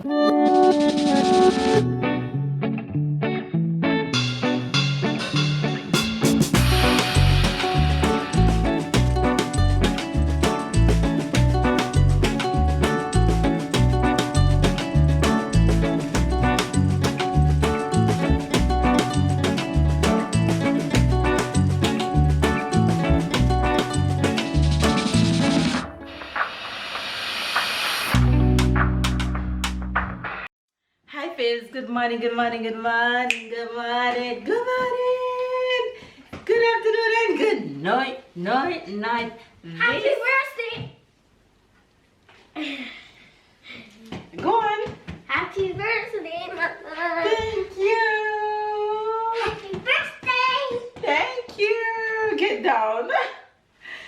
Good morning, good morning, good morning, good morning, good morning, good afternoon, and good night. Happy birthday! Go on. Happy birthday, Mama! Thank you. Happy birthday! Thank you. Get down.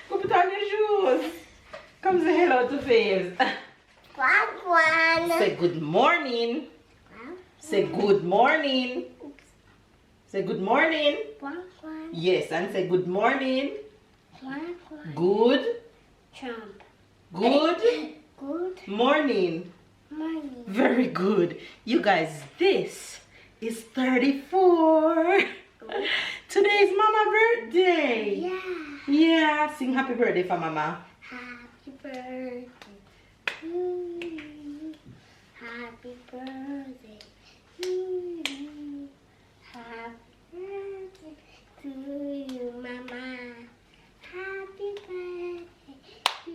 Go put on your shoes. Come say hello to Faves. One. Say good morning. Say good morning. Say good morning. One. Yes, and say good morning. One. Good. Trump. Good. Good Morning. morning. Very good. You guys, this is 34. Today's Mama birthday. Yeah. Yeah, sing happy birthday for Mama. Happy birthday to you. Happy birthday to you. Happy birthday to you, Mama. Happy birthday to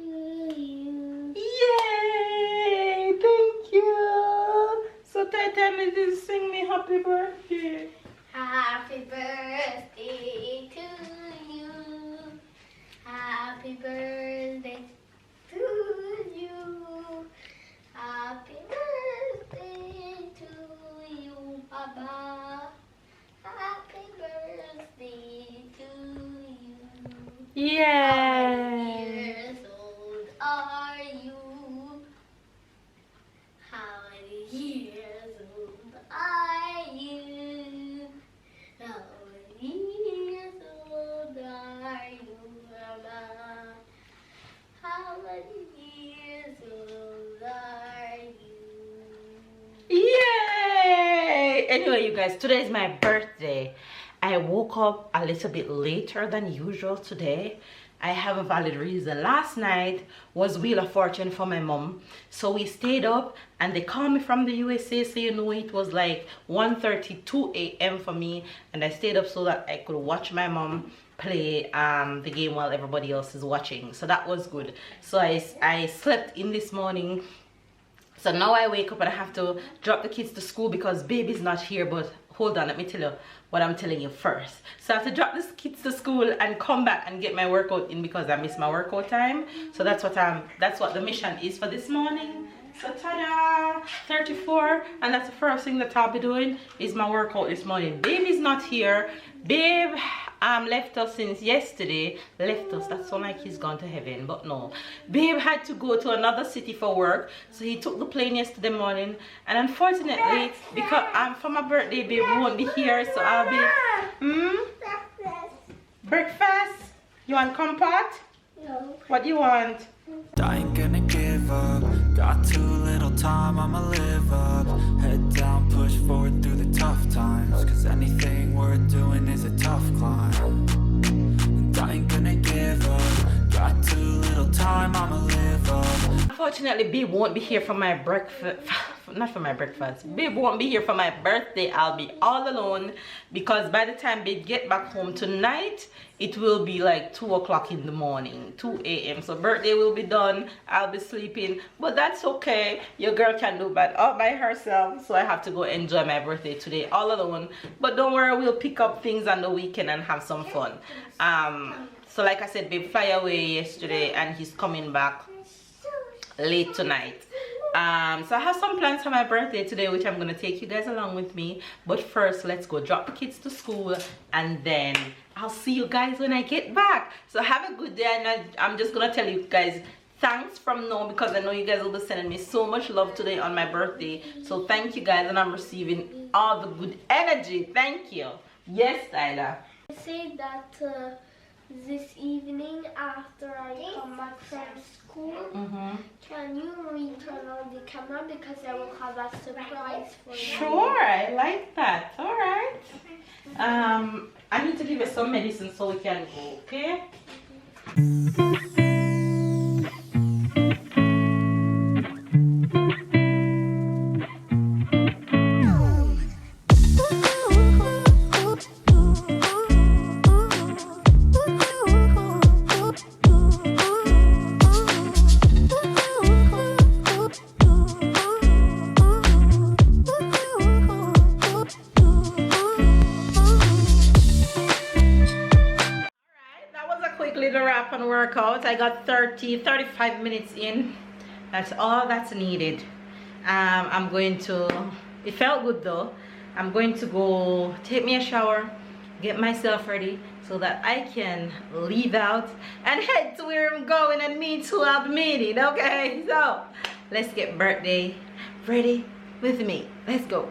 you. Yay! Thank you. So Titanic just sing me happy birthday. Happy birthday to you. Happy birthday to you. Happy birthday to you, Baba. Happy birthday to you. How many Yeah. years old are you? How many years old are you? How many years old are you, Mama? How many years old are you? Yay! Anyway, you guys, today is my birthday. I woke up a little bit later than usual today. I have a valid reason. Last night was Wheel of Fortune for my mom. So we stayed up and they called me from the USA. So you know it was like 1:32 a.m. for me. And I stayed up so that I could watch my mom play the game while everybody else is watching. So that was good. So I slept in this morning. So now I wake up and I have to drop the kids to school because baby's not here. But hold on, let me tell you what I'm telling you first. So I have to drop the kids to school and come back and get my workout in because I missed my workout time. So that's what the mission is for this morning. So ta-da, 34, and that's the first thing that I'll be doing is my workout this morning. Baby's not here. Babe left us since yesterday. Left us, that's when like he's gone to heaven, but no. Babe had to go to another city for work, so he took the plane yesterday morning, and unfortunately, because for my birthday, babe won't be here, so I'll be breakfast. You want compote? No. What do you want? I ain't gonna give up. Got too little time, I'ma live up. Head down, push forward through the tough times. Cause anything worth doing is a tough climb. And I ain't gonna give up. Got too little time, I'ma live up. Unfortunately, Babe won't be here for my breakfast. Not for my breakfast. Babe won't be here for my birthday. I'll be all alone because by the time Babe get back home tonight, it will be like 2 o'clock in the morning, 2 a.m. So birthday will be done. I'll be sleeping, but that's okay. Your girl can do that all by herself. So I have to go enjoy my birthday today all alone. But don't worry, we'll pick up things on the weekend and have some fun. So like I said, Babe fly away yesterday and he's coming back late tonight. So I have some plans for my birthday today, which I'm gonna take you guys along with me. But first, let's go drop the kids to school, and then I'll see you guys when I get back. So have a good day, and I'm just gonna tell you guys thanks from now because I know you guys will be sending me so much love today on my birthday. So thank you guys, and I'm receiving all the good energy. Thank you. Yes, Tyler. I say that this evening after I come back from school. Can you return on the camera because I will have a surprise for you? Sure, I like that. All right. I need to give you some medicine so we can go, okay? Little wrap and workout. I got 35 minutes in. That's all that's needed. I'm going to, it felt good though. I'm going to go take me a shower, get myself ready so that I can leave out and head to where I'm going and meet who I'm meeting. Okay, so let's get birthday ready with me. Let's go.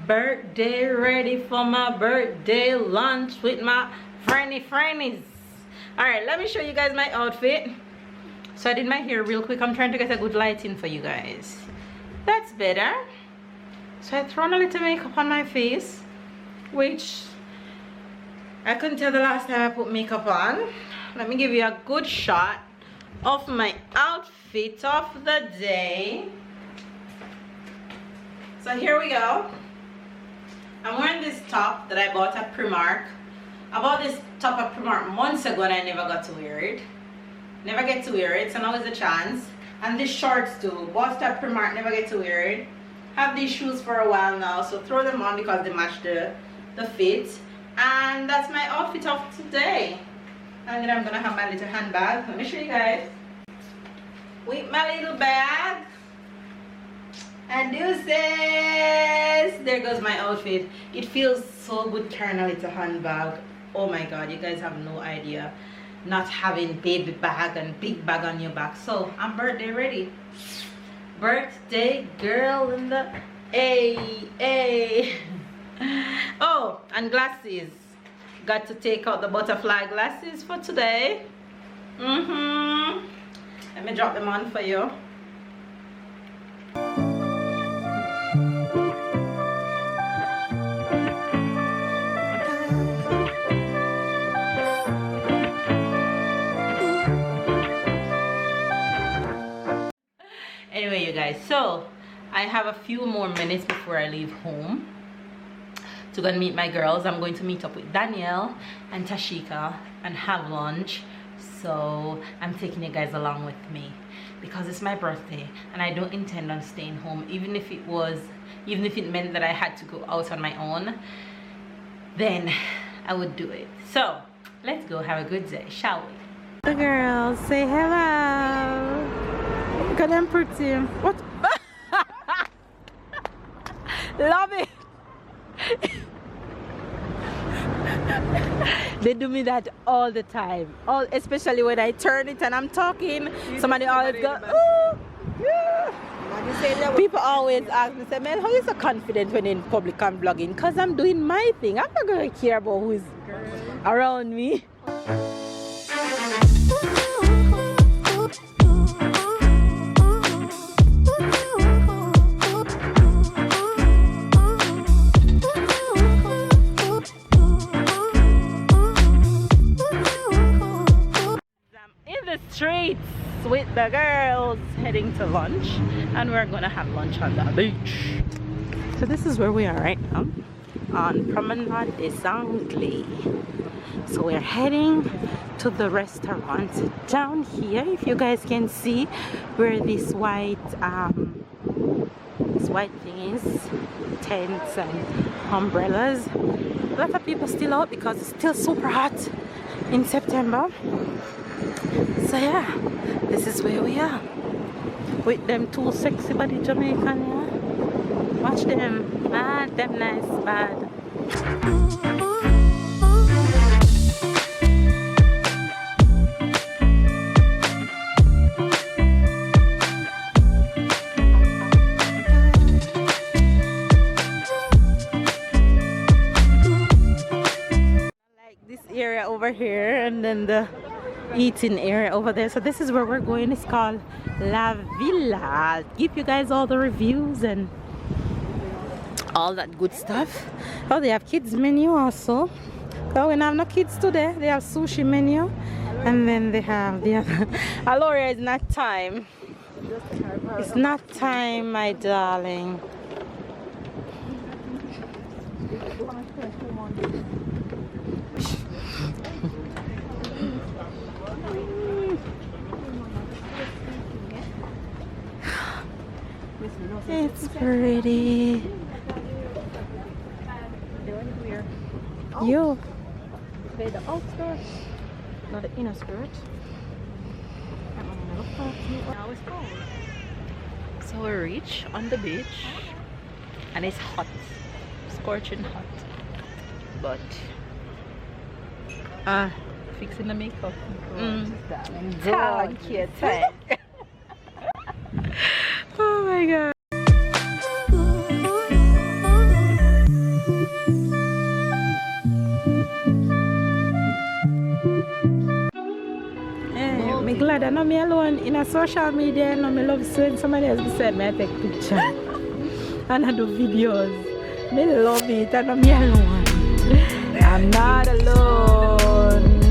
Birthday ready for my birthday lunch with my friendies. All right, let me show you guys my outfit. So I did my hair real quick. I'm trying to get a good lighting for you guys. That's better. So I thrown a little makeup on my face, which I couldn't tell the last time I put makeup on. Let me give you a good shot of my outfit of the day. So here we go. I'm wearing this top that I bought at Primark. I bought this top at Primark months ago and I never got to wear it. Never get to wear it, so now is the chance. And these shorts too. Bought at Primark, never get to wear it. Have these shoes for a while now, so throw them on because they match the fit. And that's my outfit of today. And then I'm gonna have my little handbag. Let me show you guys. With my little bag. And deuces, there goes my outfit. It feels so good carrying a little handbag. Oh my god, you guys have no idea not having baby bag and big bag on your back. So I'm birthday ready. Birthday girl in the A. Oh, and glasses. Got to take out the butterfly glasses for today. Let me drop them on for you. Anyway, you guys, so I have a few more minutes before I leave home to go and meet my girls. I'm going to meet up with Danielle and Tashika and have lunch. So I'm taking you guys along with me because it's my birthday and I don't intend on staying home. Even if it meant that I had to go out on my own, then I would do it. So let's go have a good day, shall we? The girls say hello. Look at them pretty. What? Love it. They do me that all the time. Especially when I turn it and I'm talking. Somebody always go, oh, yeah. People always ask me, say, man, how are you so confident when in public and vlogging? Because I'm doing my thing. I'm not going to care about who's around me. the girls heading to lunch, and we're gonna have lunch on the beach. So this is where we are right now, on Promenade des Anglais. So we're heading to the restaurant down here. If you guys can see where this white thing is, tents and umbrellas. A lot of people still out because it's still super hot in September. So yeah, this is where we are with them two sexy body Jamaican. Yeah? Watch them, bad, them nice, bad. Area over here, and then the eating area over there. So this is where we're going. It's called La Villa. I'll give you guys all the reviews and all that good stuff. Oh, they have kids menu also. Oh, we don't have no kids today. They have sushi menu, and then they have the other. Aloria, it's not time. It's not time, my darling. It's pretty. You. Okay, the outskirt, not the inner skirt. Now it's cold. So we reach on the beach, and it's hot, scorching hot. But fixing the makeup. Thank you. Oh my god. I'm glad I know me alone in a social media. I know me love seeing somebody else beside me. I take pictures and I do videos. Me love it. I know me alone. I'm not alone.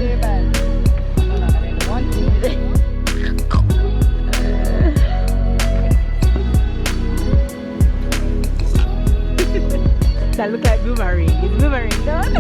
That look like boomerang. Is boomerang done?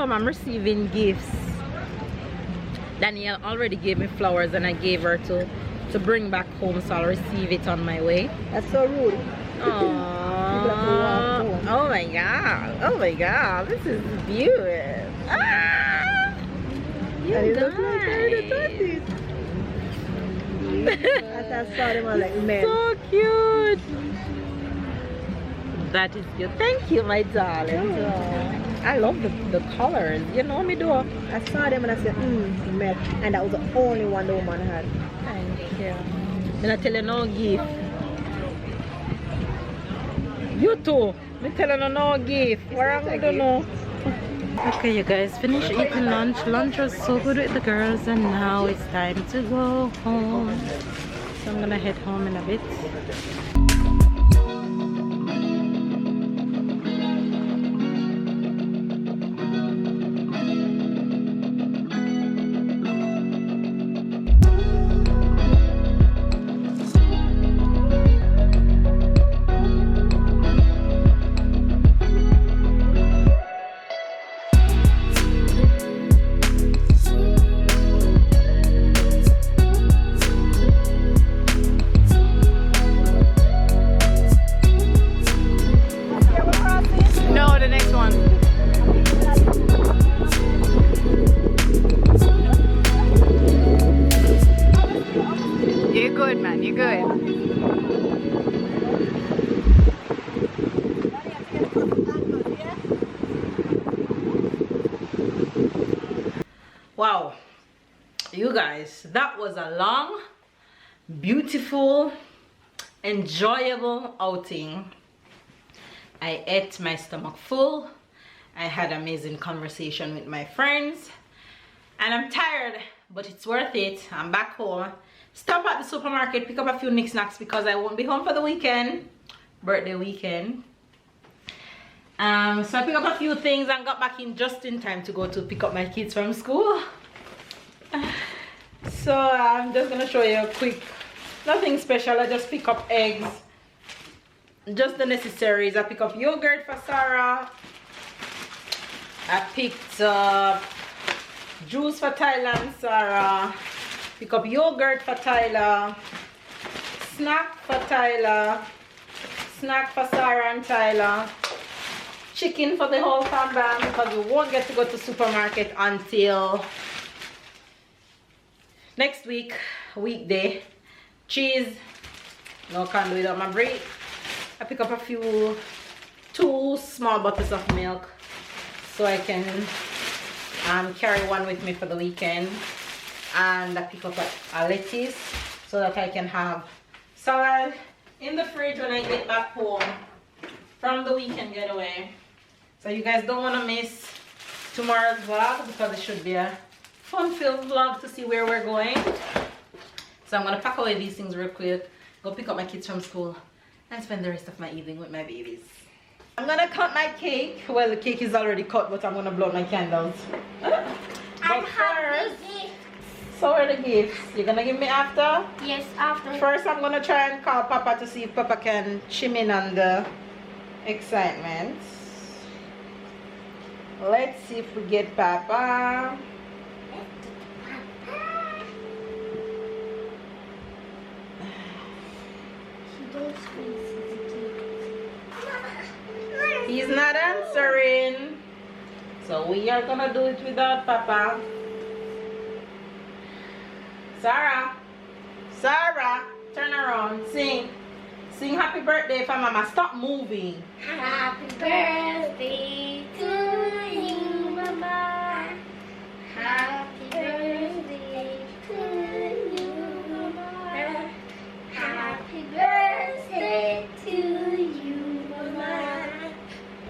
I'm receiving gifts. Danielle already gave me flowers and I gave her to bring back home, so I'll receive it on my way. That's so rude. Aww. Oh my god. Oh my god. This is beautiful. Ah! You guys. I saw them all like men. So cute. That is cute. Thank you, my darling. Oh. I love the colors. You know me do. I saw them and I said, met. And that was the only one the woman had. Thank you. And I tell you no gift. You too. Me tell you no gift. Where am I don't know. Okay, you guys, finished eating lunch. Lunch was so good with the girls, and now it's time to go home. So I'm gonna head home in a bit. Wow, you guys, that was a long, beautiful, enjoyable outing. I ate my stomach full. I had amazing conversation with my friends, and I'm tired, but it's worth it. I'm back home. Stop at the supermarket, pick up a few knickknacks because I won't be home for the weekend, birthday weekend. So I picked up a few things and got back in just in time to go to pick up my kids from school. So I'm just gonna show you a quick, nothing special. I just pick up eggs, just the necessaries. I pick up yogurt for Sarah. I picked up juice for Tyler and Sarah. Pick up yogurt for Tyler. Snack for Tyler. Snack for Sarah and Tyler. Chicken for the whole family because we won't get to go to supermarket until next week, weekday. Cheese, no can do without my bread. I pick up a few, 2 small bottles of milk so I can carry one with me for the weekend. And I pick up a lettuce so that I can have salad in the fridge when I get back home from the weekend getaway. So you guys don't want to miss tomorrow's vlog because it should be a fun-filled vlog to see where we're going. So I'm going to pack away these things real quick, go pick up my kids from school, and spend the rest of my evening with my babies. I'm going to cut my cake. Well, the cake is already cut, but I'm going to blow my candles. But first, so are the gifts. You're going to give me after? Yes, after. First, I'm going to try and call Papa to see if Papa can chime in on the excitement. Let's see if we get Papa. He's not answering. So we are gonna do it without Papa. Sarah. Sarah, turn around. Sing. Sing happy birthday for Mama. Stop moving. Happy birthday to you, Mama. Happy birthday to you, Mama. Happy birthday to you, Mama.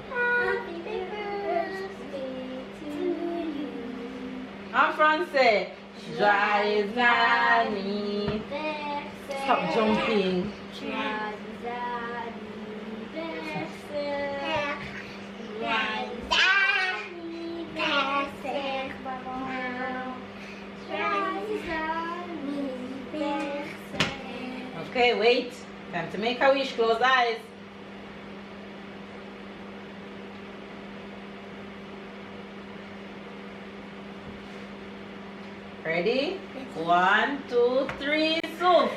Happy birthday to you. En français. Joyeux anniversaire. Stop jumping. Okay, wait. Time to make a wish. Close eyes. Ready? 1, 2, 3, so.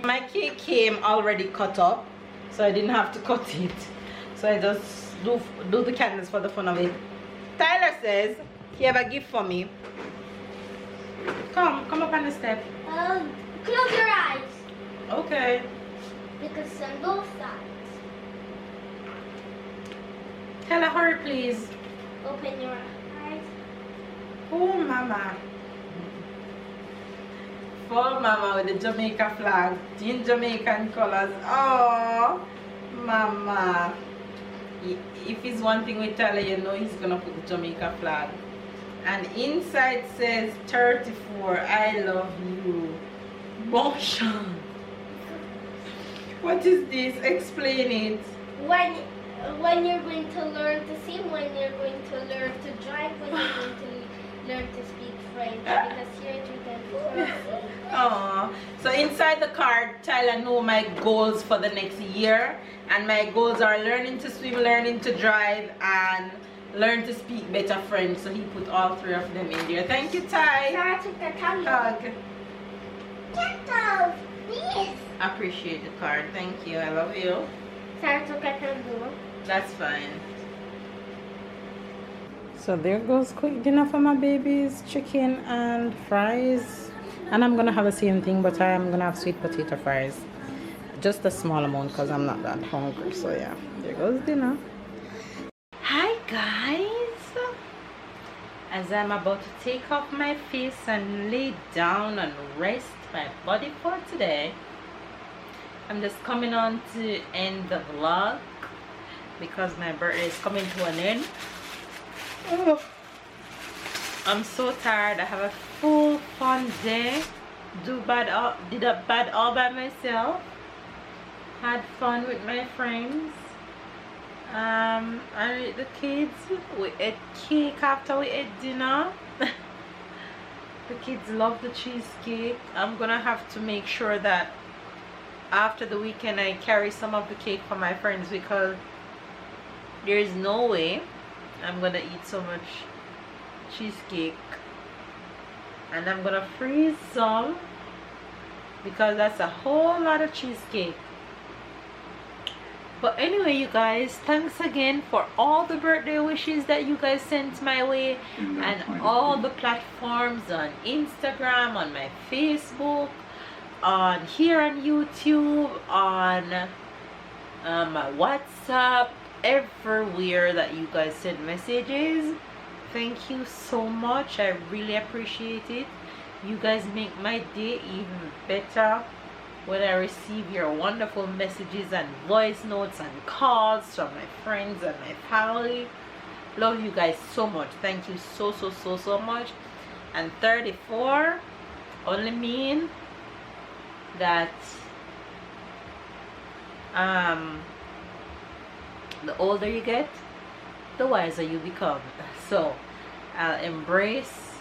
My cake came already cut up, so I didn't have to cut it. So I just do the candles for the fun of it. Tyler says he have a gift for me. Come up on the step. Close your eyes. Okay. Because on both sides. Tyler, hurry please. Open your eyes. Oh, Mama. For Mama with the Jamaica flag in Jamaican colors. Oh, Mama. If it's one thing with Tyler, you know he's gonna put the Jamaica flag. And inside says 34, I love you. Bon chance. What is this? Explain it. When you're going to learn to sing, when you're going to learn to drive, when you're going to learn to speak French, because here you can sing. Oh, so inside the card, Tyler know my goals for the next year, and my goals are learning to swim, learning to drive, and learn to speak better French. So he put all 3 of them in there. Thank you, Ty. Hug. I appreciate the card. Thank you. I love you. That's fine. So there goes quick dinner for my babies, chicken and fries. And I'm gonna have the same thing, but I'm gonna have sweet potato fries. just a small amount because I'm not that hungry. So yeah, there goes dinner. Hi guys, as I'm about to take off my face and lay down and rest my body for today, I'm just coming on to end the vlog because my birthday is coming to an end. Oh, I'm so tired. I have a full fun day. Did a bad all by myself. Had fun with my friends. And with the kids. We ate cake after we ate dinner. The kids love the cheesecake. I'm gonna have to make sure that after the weekend I carry some of the cake for my friends, because there is no way I'm gonna eat so much cheesecake, and I'm gonna freeze some because that's a whole lot of cheesecake. But anyway, you guys, thanks again for all the birthday wishes that you guys sent my way, and all the platforms on Instagram, on my Facebook, on here on YouTube, on my WhatsApp, everywhere that you guys send messages. Thank you so much. I really appreciate it. You guys make my day even better when I receive your wonderful messages and voice notes and calls from my friends and my family. Love you guys so much. Thank you so much. And 34 only mean that the older you get, the wiser you become. So I'll embrace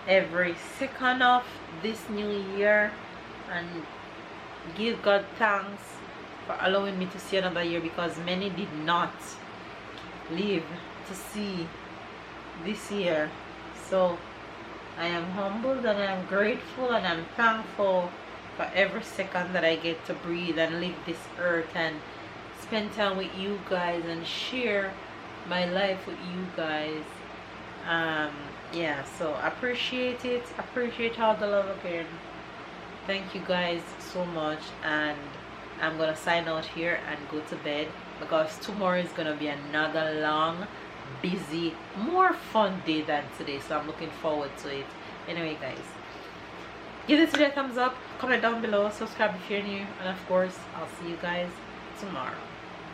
every second of this new year and give God thanks for allowing me to see another year, because many did not live to see this year. So I am humbled and I'm grateful and I'm thankful for every second that I get to breathe and live this earth and spend time with you guys and share my life with you guys. Yeah, so appreciate it. Appreciate all the love again. Thank you guys so much, and I'm gonna sign out here and go to bed because tomorrow is gonna be another long, busy, more fun day than today, so I'm looking forward to it. Anyway guys, give this video a thumbs up, comment down below, subscribe if you're new, and of course I'll see you guys tomorrow.